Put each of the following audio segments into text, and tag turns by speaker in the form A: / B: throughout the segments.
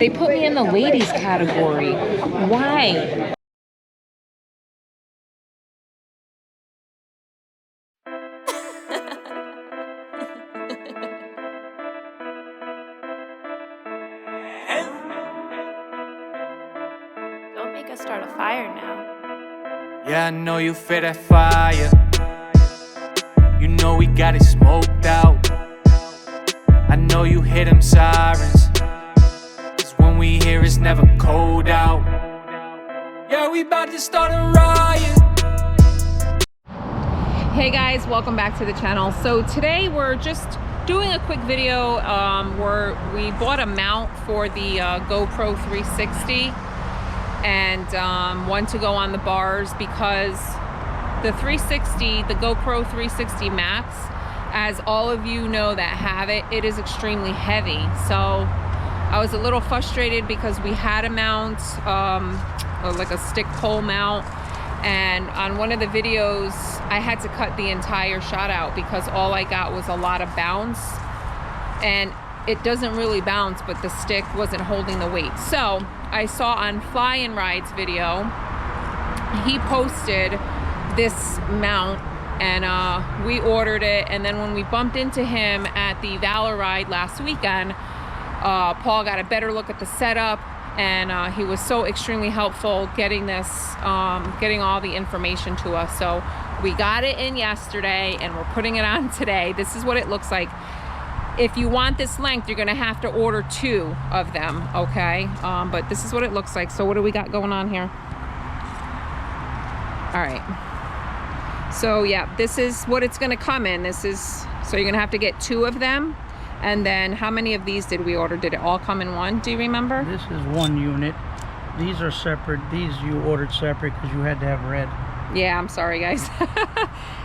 A: They put me in the ladies category. Why?
B: Don't make us start a fire now.
C: Yeah, I know you feel that fire. You know we got it smoked out. I know you hear them sirens, 'cause when we hear it's never cold out. Yeah, we about to start a riot.
A: Hey guys, welcome back to the channel. So today we're just doing a quick video where we bought a mount for the GoPro 360 and one to go on the bars, because the 360, the GoPro 360 Max, as all of you know that have it, it is extremely heavy. So I was a little frustrated because we had a mount, like a stick pole mount, and on one of the videos I had to cut the entire shot out because all I got was a lot of bounce, and it doesn't really bounce, but the stick wasn't holding the weight. So I saw on Fly and Ride's video, he posted this mount, and we ordered it. And then when we bumped into him at the Valor Ride last weekend, Paul got a better look at the setup, and he was so extremely helpful getting this, getting all the information to us. So we got it in yesterday and we're putting it on today. This is what it looks like. If you want this length, you're gonna have to order 2 of them, okay? But this is what it looks like. So what do we got going on here? All right. So yeah, this is what it's gonna come in. This is, so you're gonna have to get 2 of them. And then how many of these did we order? Did it all come in one? Do you remember?
D: This is 1 unit. These are separate. These you ordered separate because you had to have red.
A: Yeah, I'm sorry guys.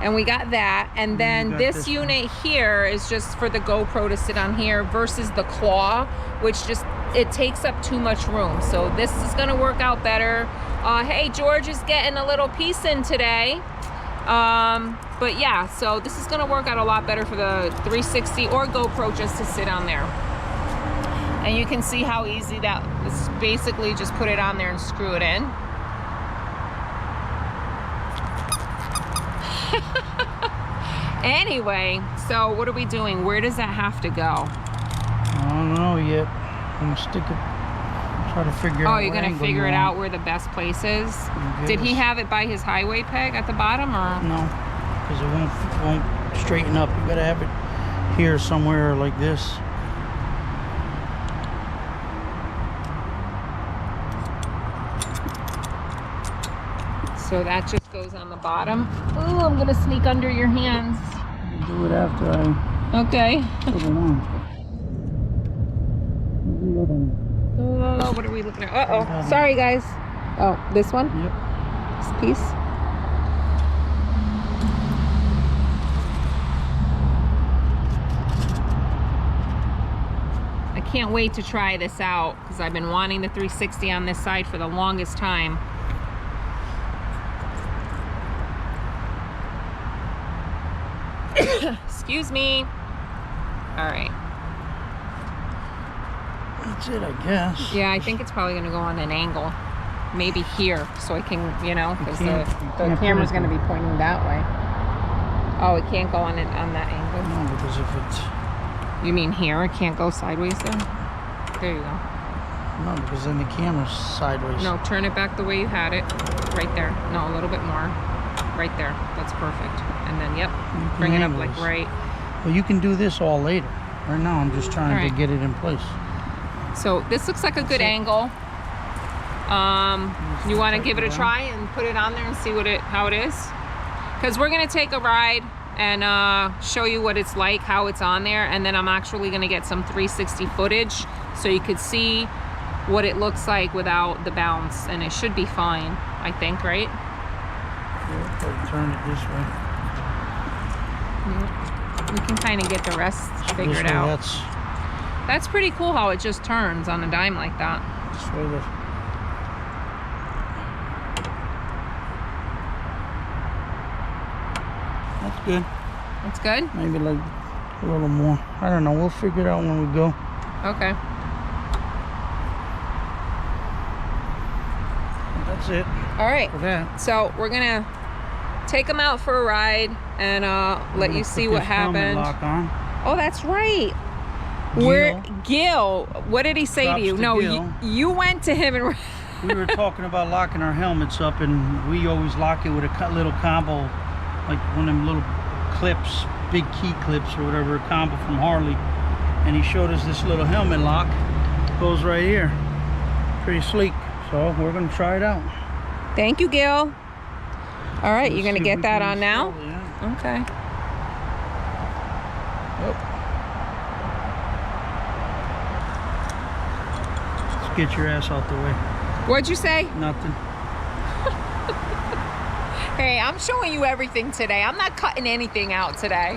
A: And we got that. And then this unit here is just for the GoPro to sit on here versus the claw, which just, it takes up too much room. So this is gonna work out better. Hey, George is getting a little piece in today. But yeah, so this is gonna work out a lot better for the 360 or GoPro just to sit on there. And you can see how easy that is. Basically just put it on there and screw it in. Anyway, so what are we doing? Where does that have to go?
D: I don't know yet. I'm gonna stick it, try to figure out.
A: Oh, you're gonna figure it out where the best place is? Did he have it by his highway peg at the bottom, or?
D: No, because it won't straighten up. You gotta have it here somewhere like this.
A: So that just goes on the bottom. Oh, I'm gonna sneak under your hands.
D: Do it after I.
A: Okay.
D: Put it on.
A: Oh, what are we looking at? Uh-oh. Sorry, guys. Oh, this one?
D: Yep.
A: This piece? I can't wait to try this out because I've been wanting the 360 on this side for the longest time. Excuse me. All right.
D: That's it, I guess.
A: Yeah, I think it's probably going to go on an angle. Maybe here, so I can, you know, because the camera's going to be pointing that way. Oh, it can't go on it on that angle?
D: No, because if it's...
A: You mean here? It can't go sideways then? There you go.
D: No, because then the camera's sideways.
A: No, turn it back the way you had it. Right there. No, a little bit more. Right there. That's perfect. And then, yep, bring it up like right.
D: Well, you can do this all later. Right now, I'm just trying to get it in place.
A: So this looks like a good angle. You want to give it a try and put it on there and see how it is? Because we're going to take a ride and show you what it's like, how it's on there, and then I'm actually going to get some 360 footage so you could see what it looks like without the bounce, and it should be fine, I think, right?
D: Yeah, turn it this way.
A: Yeah. We can kind of get the rest figured out. That's pretty cool how it just turns on a dime like that.
D: This way that's good.
A: That's good?
D: Maybe like a little more. I don't know. We'll figure it out when we go.
A: Okay.
D: that's it
A: All right.
D: for that.
A: So we're gonna take him out for a ride and let you see what happened.
D: Lock on.
A: Oh, that's right.
D: Gil.
A: Gil, what did he say to
D: Props
A: you?
D: to
A: No,
D: Gil.
A: you went to him and
D: We were talking about locking our helmets up, and we always lock it with a little combo, like one of them little clips, big key clips or whatever, a combo from Harley. And he showed us this little helmet lock. Goes right here. Pretty sleek. So we're gonna try it out.
A: Thank you, Gil. All right, you're
D: Let's
A: gonna
D: see if
A: get
D: we
A: that
D: can
A: on now?
D: install it, yeah.
A: Okay.
D: Let's get your ass out the way.
A: What'd you say?
D: Nothing.
A: Hey, I'm showing you everything today. I'm not cutting anything out today.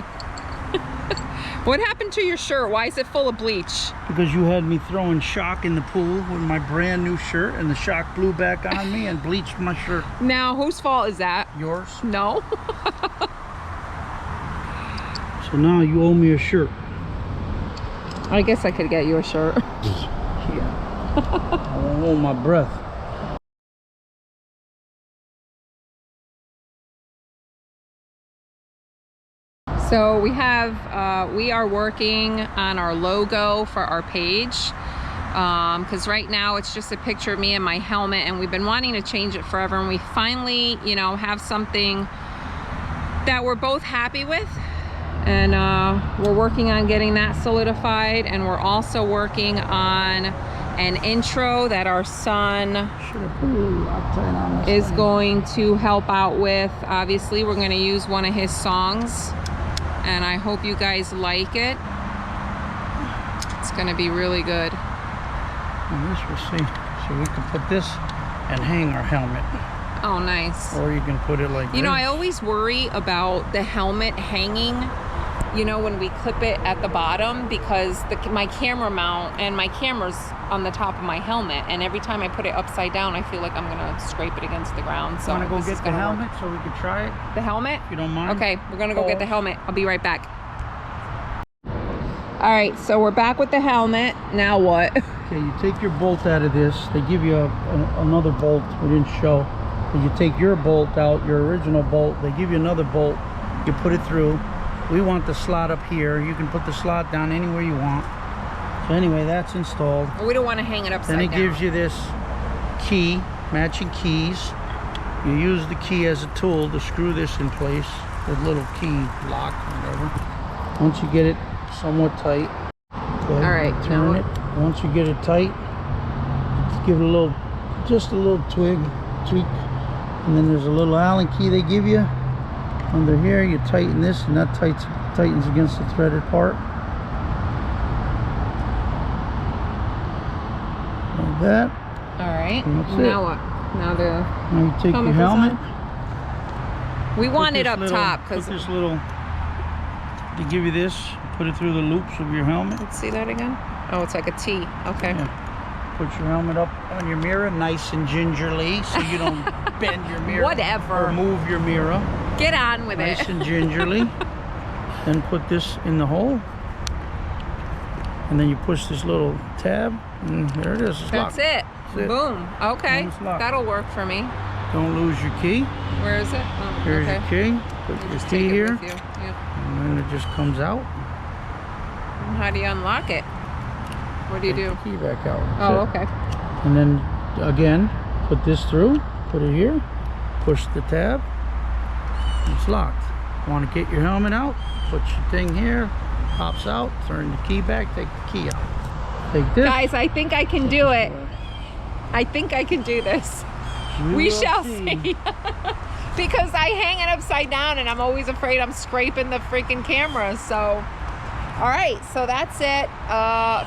A: What happened to your shirt? Why is it full of bleach?
D: Because you had me throwing shock in the pool with my brand new shirt, and the shock blew back on me and bleached my shirt.
A: Now, whose fault is that?
D: Yours.
A: No.
D: So now you owe me a shirt.
A: I guess I could get you a shirt.
D: Yeah. I won't hold my breath.
A: So we are working on our logo for our page, because right now it's just a picture of me and my helmet, and we've been wanting to change it forever, and we finally, you know, have something that we're both happy with, and we're working on getting that solidified, and we're also working on an intro that our son is going to help out with. Obviously, we're going to use one of his songs, and I hope you guys like it. It's going to be really good.
D: And this we'll see. So we can put this and hang our helmet.
A: Oh, nice.
D: Or you can put it like
A: You know,
D: this.
A: I always worry about the helmet hanging, you know, when we clip it at the bottom, because my camera mount and my camera's on the top of my helmet, and every time I put it upside down, I feel like I'm gonna scrape it against the ground. So
D: Want to go
A: this is
D: get the
A: gonna
D: helmet
A: work.
D: so we can try it?
A: The helmet?
D: If you don't mind.
A: Okay, we're gonna go get the
D: Pause.
A: helmet. I'll be right back. All right, so we're back with the helmet. Now what?
D: Okay, you take your bolt out of this. They give you another bolt we didn't show. But you take your bolt out, your original bolt. They give you another bolt. You put it through. We want the slot up here. You can put the slot down anywhere you want. So anyway, that's installed.
A: We don't want to hang it upside
D: Then
A: down.
D: it gives you this key, matching keys. You use the key as a tool to screw this in place. The little key lock, whatever. Once you get it somewhat tight, go ahead,
A: All right,
D: turn
A: now
D: it. Once you get it tight, give it just a little tweak, and then there's a little Allen key they give you under here. You tighten this, and that tightens against the threaded part. Like that.
A: All right.
D: And that's
A: Now
D: it.
A: what? Now
D: Now you take your
A: helmet goes
D: helmet.
A: we want
D: put
A: it
D: this
A: up
D: little-
A: top
D: put
A: because.
D: this little. They give you this. Put it through the loops of your helmet.
A: Let's see that again. Oh, it's like a T. Okay.
D: Yeah. Put your helmet up on your mirror, nice and gingerly, so you don't bend your mirror.
A: Whatever.
D: Or move your mirror,
A: Get on with
D: nice
A: it.
D: and gingerly. Then put this in the hole, and then you push this little tab, and there it is. It's
A: That's
D: locked.
A: it.
D: That's it.
A: Boom. Okay.
D: And it's locked.
A: That'll work for me.
D: Don't lose your key.
A: Where is it? Oh,
D: Here's
A: okay.
D: your key. Put
A: You
D: your
A: just
D: key
A: take it
D: here,
A: with you. Yeah.
D: and then it just comes out.
A: And how do you unlock it? What do you
D: Take
A: do?
D: the key back out.
A: Oh,
D: That's it.
A: okay.
D: And then again, put this through, put it here, push the tab, it's locked. Want to get your helmet out, put your thing here, pops out, turn the key back, take the key out. Take this.
A: Guys, I think I can do it. I think I can do this. We
D: will
A: shall see. Because I hang it upside down and I'm always afraid I'm scraping the freaking camera. So, all right, so that's it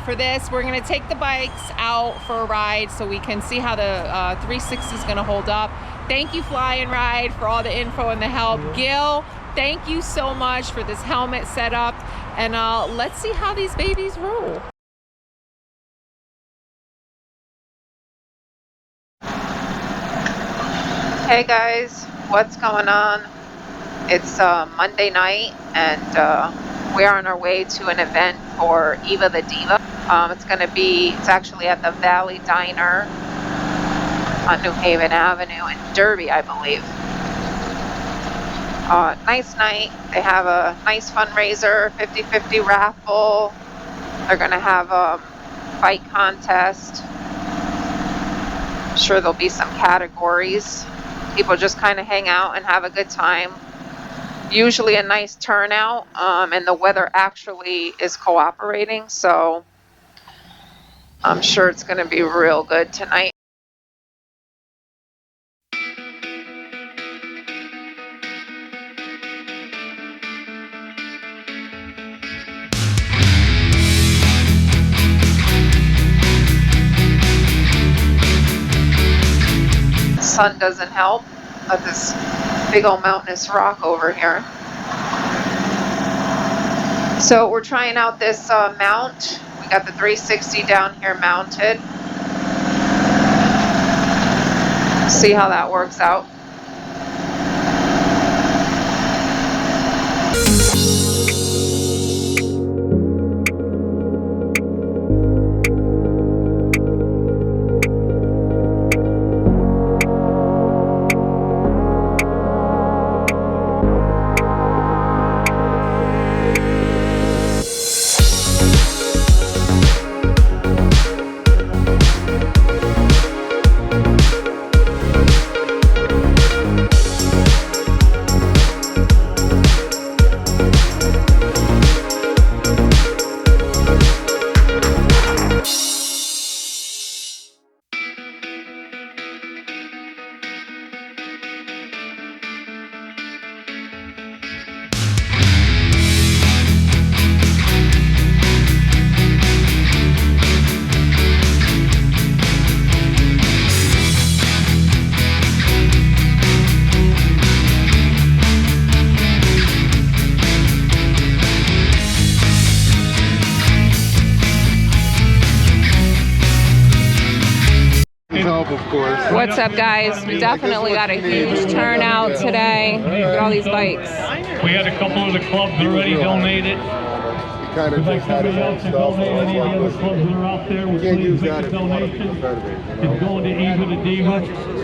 A: for this. We're gonna take the bikes out for a ride so we can see how the 360 is gonna hold up. Thank you, Fly and Ride, for all the info and the help. Gil, thank you so much for this helmet setup. And let's see how these babies roll. Hey guys, what's going on? It's Monday night, and we're on our way to an event for Eva the Diva. It's actually at the Valley Diner on New Haven Avenue in Derby, I believe. Nice night. They have a nice fundraiser, 50-50 raffle. They're gonna have a fight contest. I'm sure there'll be some categories. People just kind of hang out and have a good time. Usually a nice turnout, and the weather actually is cooperating, so I'm sure it's gonna be real good tonight. The sun doesn't help at this big old mountainous rock over here. So we're trying out this mount. We got the 360 down here mounted. See how that works out.
E: Of course.
A: What's up, guys? We definitely got a huge turnout today. Look at all these bikes.
F: We had a couple of the clubs already donated.
E: He kind of
F: We'd like
E: just had
F: somebody
E: his
F: else
E: own
F: to
E: stuff.
F: donate any of the other clubs that are out there.
E: You
F: We're
E: can't use
F: please
E: that
F: make
E: if
F: a
E: you want to be
F: donation.
E: competitive.
F: It's going to Eva to Diva.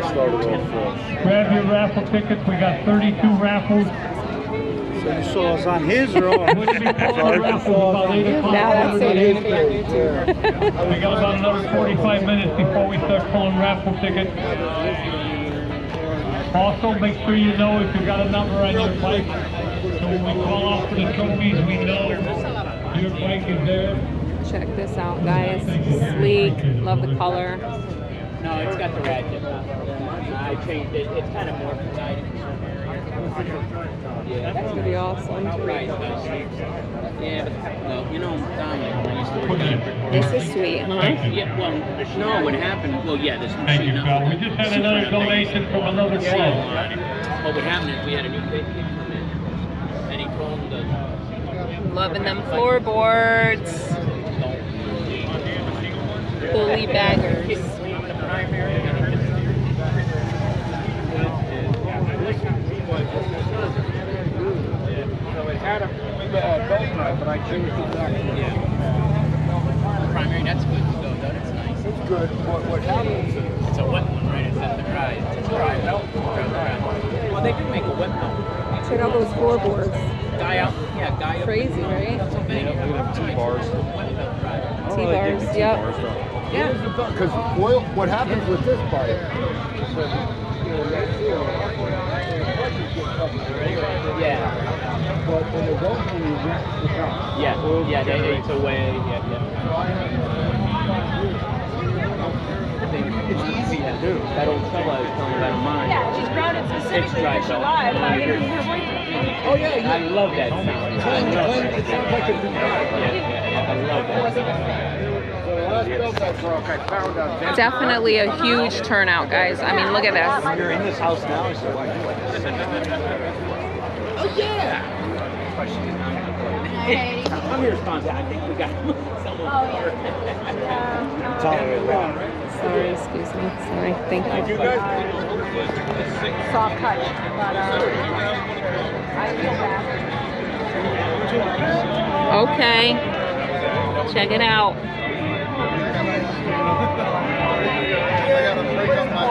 E: Started off fresh.
F: Grab your raffle tickets. We got 32 raffles.
D: So you saw us on his or on
F: We're going to be calling raffles about 8 o'clock.
A: Now that's so
F: Saturday.
A: good.
F: We got about another 45 minutes before we start pulling raffle tickets. Also, make sure you know if you got a number on your bike. So when we call out for the trophies, we know your bike is there.
A: Check this out, guys. Sleek. Love the color.
G: No, it's got the ratchet. I changed it. It's kind of more precise in some areas. Yeah,
A: That's gonna be awesome.
G: right. Yeah, but no, you know, Dominic, when I used to work at
A: This is sweet, huh?
G: yeah, well, no, what happened, well, yeah, this
F: Thank you,
G: machine
F: pal. We just had another donation from another club.
G: Well, what happened is we had a new kid come in, and he told him to
A: Loving them floorboards. Bully baggers.
E: So it had a belt, but I changed it back.
G: Yeah. Primary, that's good to go, though. That's nice.
E: It's good. What happens is
G: It's a wet one, right? It's at the dry. It's a dry belt. Well, they do make a wet belt.
A: Check out those floorboards.
G: Guy out, yeah, guy up.
A: Crazy, right?
E: T-bars.
A: T-bars, yep.
E: Yeah. Because oil, what happens with this bike?
G: Yeah.
E: But when it goes when you rinse the top.
G: Yeah, it's away. Yeah. It's easy to do. That old fella I was telling about mine.
B: Yeah, she's grounded specifically
G: dry
B: because she
G: belt.
B: lied about getting her boyfriend.
E: Oh yeah,
G: I love that sound. I love it.
E: It sounds like a new bike.
G: Yeah, I love that.
E: So the last belt I broke, I found out.
A: Definitely a huge turnout, guys. I mean, look at this.
G: You're in this house now, so why do it?
E: Oh yeah.
G: I'm here responsible. I think we got someone.
B: Oh, yeah.
A: Sorry, excuse me. Sorry, thank you.
B: Soft touch, but I feel bad.
A: Okay. Check it out.
E: I gotta break up my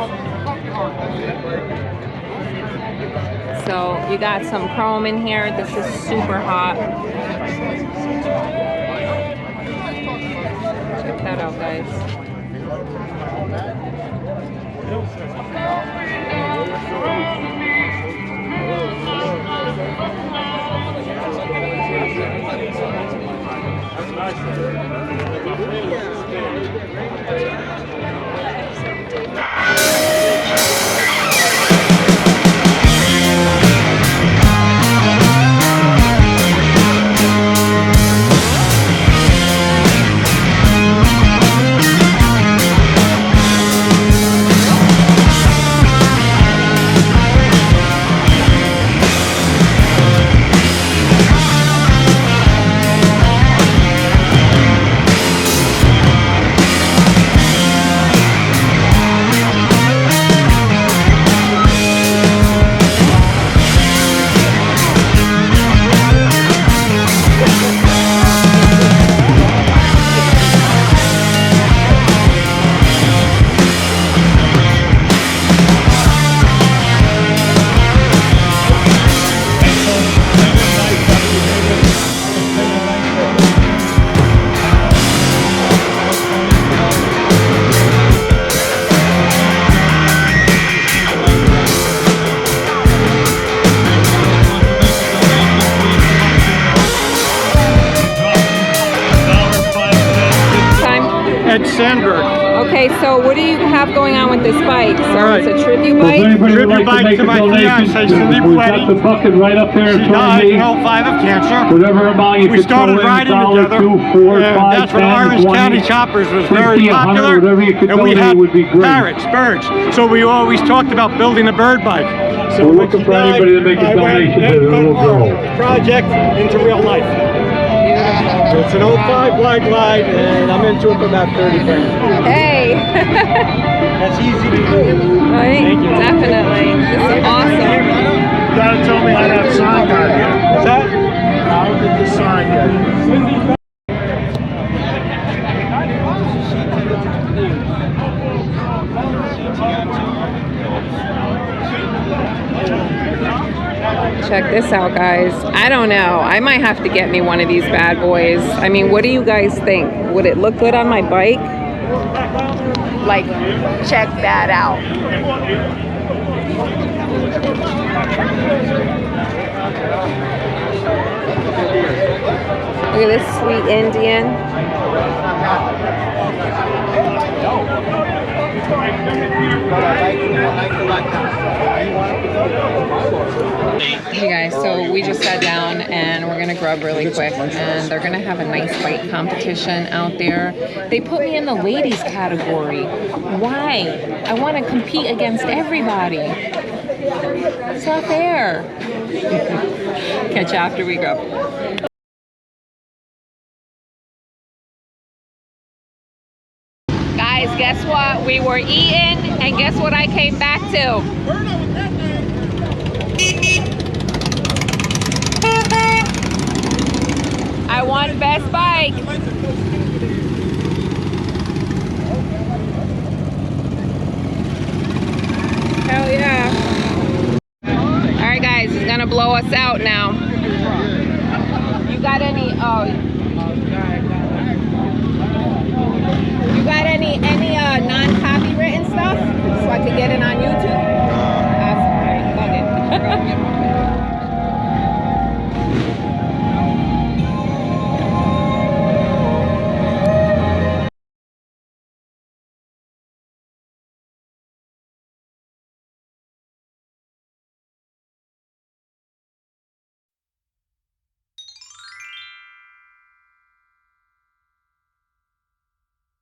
A: You got some chrome in here. This is super hot. Check that out, guys.
E: Ed Sandberg.
A: Okay, so what do you have going on with this bike? So
E: Alright.
A: it's a tribute
F: Does
A: bike?
F: anybody
E: Tribute
F: like
E: bike
F: to make
E: to
F: a
E: my
F: donation?
E: fiancée, Cindy
F: We've got
E: Pletti.
F: the bucket right up there in
E: She
F: front of
E: died
F: me.
E: in 05 of cancer.
F: Whatever amount you
E: We
F: could throw
E: started
F: in,
E: riding
F: $1,
E: together.
F: $2, $4,
E: and
F: $5,
E: that's when
F: 10,
E: Orange
F: 20,
E: County Choppers was
F: 50,
E: very
F: 100,
E: popular.
F: whatever you could
E: and we
F: donate
E: had
F: would be great.
E: parrots, birds. So we always talked about building a bird bike. So
F: We're
E: when
F: looking
E: she
F: for
E: died,
F: anybody to make a
E: I went
F: donation
E: and
F: to the
E: put
F: little
E: our
F: girl.
E: project into real life. It's an 05 Wide Glide, and I'm into it for about 30 grand.
A: Hey!
E: That's easy to do.
A: Right?
E: Thank you.
A: Definitely. This is awesome.
E: You gotta tell me how that sign got here. What's that? How did the sign get here?
A: Check this out, guys. I don't know. I might have to get me one of these bad boys. I mean, what do you guys think? Would it look good on my bike? Like, check that out. Look at this sweet Indian. Hey guys, so we just sat down and we're gonna grub really quick, and they're gonna have a nice bike competition out there. They put me in the ladies category. Why? I want to compete against everybody. It's not fair. Catch you after we go. Guys, guess what? We were eating, and guess what I came back to? I won best bike. Hell yeah. All right, guys, he's gonna blow us out now. You got any, you got any non-copy